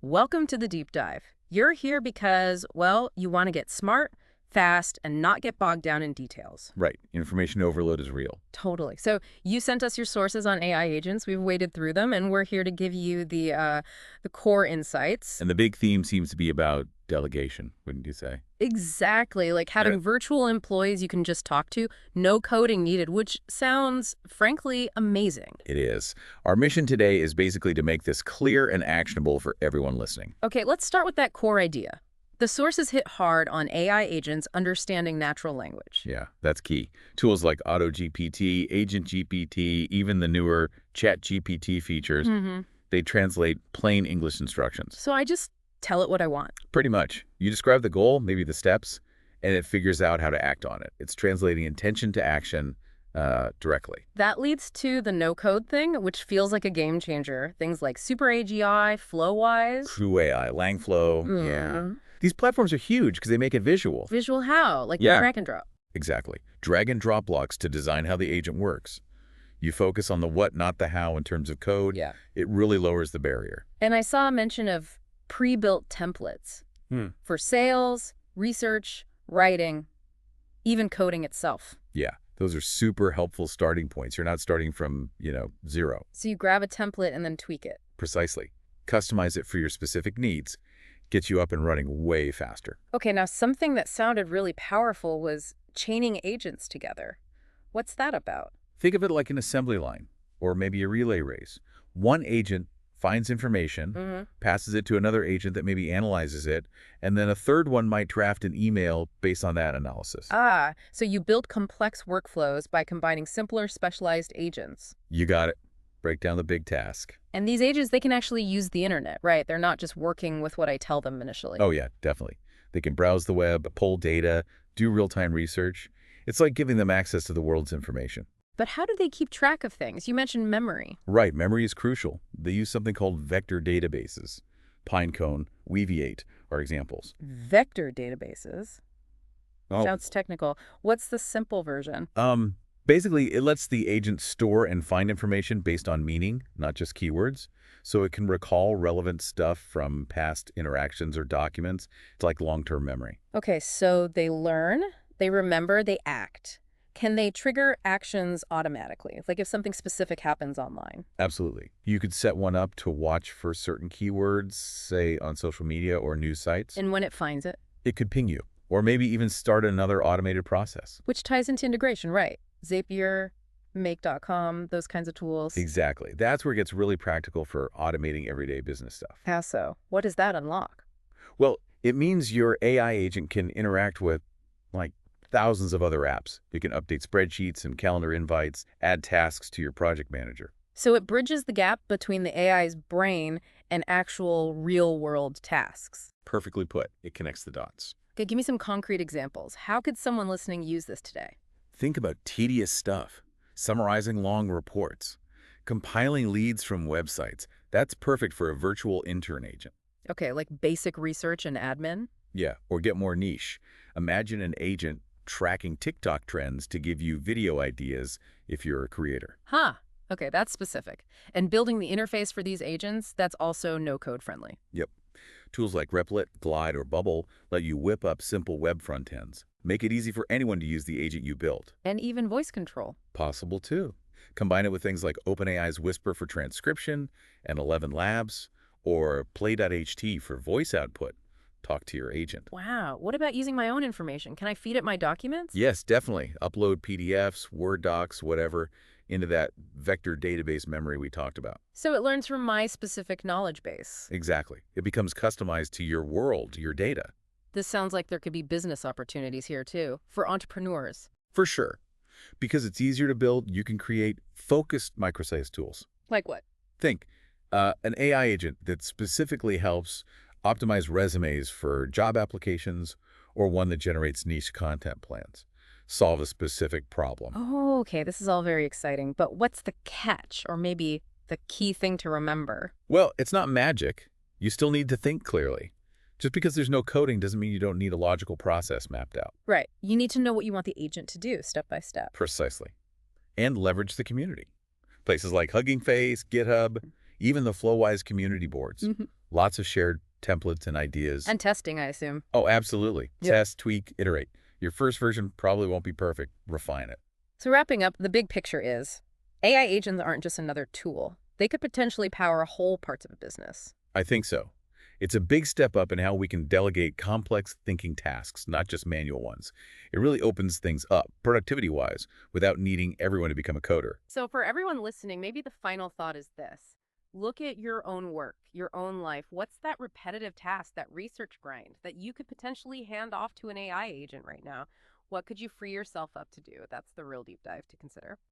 Welcome to the deep dive. You're here because, well, you want to get smart, fast, and not get bogged down in details. Right. Information overload is real. Totally. So you sent us your sources on AI agents. We've waded through them, and we're here to give you the core insights. And the big theme seems to be about delegation, wouldn't you say? Exactly, like having virtual employees you can just talk to, no coding needed, which sounds, frankly, amazing. It is. Our mission today is basically to make this clear and actionable for everyone listening. Okay, let's start with that core idea. The sources hit hard on AI agents understanding natural language. Yeah, that's key. Tools like AutoGPT, Agent GPT, even the newer ChatGPT features, they translate plain English instructions. So I just tell it what I want. Pretty much. You describe the goal, maybe the steps, and it figures out how to act on it. It's translating intention to action directly. That leads to the no-code thing, which feels like a game changer. Things like Super AGI, Flowwise. True AI, Langflow. Yeah. These platforms are huge because they make it visual. Visual how? Like the drag and drop. Exactly. Drag and drop blocks to design how the agent works. You focus on the what, not the how in terms of code. Yeah. It really lowers the barrier. And I saw a mention of pre-built templates for sales, research, writing, even coding itself. Yeah. Those are super helpful starting points. You're not starting from, zero. So you grab a template and then tweak it. Precisely. Customize it for your specific needs. Gets you up and running way faster. Okay, now something that sounded really powerful was chaining agents together. What's that about? Think of it like an assembly line or maybe a relay race. One agent finds information, passes it to another agent that maybe analyzes it, and then a third one might draft an email based on that analysis. Ah, so you build complex workflows by combining simpler, specialized agents. You got it. Break down the big task. And these agents, they can actually use the internet, right? They're not just working with what I tell them initially. Oh, yeah, definitely. They can browse the web, pull data, do real-time research. It's like giving them access to the world's information. But how do they keep track of things? You mentioned memory. Right, memory is crucial. They use something called vector databases. Pinecone, Weaviate are examples. Vector databases? Oh. Sounds technical. What's the simple version? Basically, it lets the agent store and find information based on meaning, not just keywords. So it can recall relevant stuff from past interactions or documents. It's like long-term memory. Okay, so they learn, they remember, they act. Can they trigger actions automatically? Like if something specific happens online? Absolutely. You could set one up to watch for certain keywords, say on social media or news sites. And when it finds it? It could ping you, or maybe even start another automated process. Which ties into integration, right? Zapier, Make.com, those kinds of tools. Exactly. That's where it gets really practical for automating everyday business stuff. How so? What does that unlock? Well, it means your AI agent can interact with, like, thousands of other apps. You can update spreadsheets and calendar invites, add tasks to your project manager. So it bridges the gap between the AI's brain and actual real-world tasks. Perfectly put. It connects the dots. Okay, give me some concrete examples. How could someone listening use this today? Think about tedious stuff, summarizing long reports, compiling leads from websites. That's perfect for a virtual intern agent. Okay, like basic research and admin? Yeah, or get more niche. Imagine an agent tracking TikTok trends to give you video ideas if you're a creator. Huh. Okay, that's specific. And building the interface for these agents, that's also no-code friendly. Yep. Tools like Replit, Glide, or Bubble let you whip up simple web front ends. Make it easy for anyone to use the agent you built. And even voice control. Possible too. Combine it with things like OpenAI's Whisper for transcription and 11 Labs, or Play.ht for voice output. Talk to your agent. Wow. What about using my own information? Can I feed it my documents? Yes, definitely. Upload PDFs, Word docs, whatever, into that vector database memory we talked about. So it learns from my specific knowledge base. Exactly. It becomes customized to your world, your data. This sounds like there could be business opportunities here, too, for entrepreneurs. For sure. Because it's easier to build, you can create focused microsite tools. Like what? Think, an AI agent that specifically helps optimize resumes for job applications, or one that generates niche content plans. Solve a specific problem. Oh, okay. This is all very exciting. But what's the catch, or maybe the key thing to remember? Well, it's not magic. You still need to think clearly. Just because there's no coding doesn't mean you don't need a logical process mapped out. Right. You need to know what you want the agent to do step by step. Precisely. And leverage the community. Places like Hugging Face, GitHub, Even the Flowise community boards. Mhm. Lots of shared templates and ideas. And testing, I assume. Oh, absolutely. Yep. Test, tweak, iterate. Your first version probably won't be perfect. Refine it. So wrapping up, the big picture is AI agents aren't just another tool. They could potentially power whole parts of a business. I think so. It's a big step up in how we can delegate complex thinking tasks, not just manual ones. It really opens things up, productivity-wise, without needing everyone to become a coder. So for everyone listening, maybe the final thought is this. Look at your own work, your own life. What's that repetitive task, that research grind that you could potentially hand off to an AI agent right now? What could you free yourself up to do? That's the real deep dive to consider.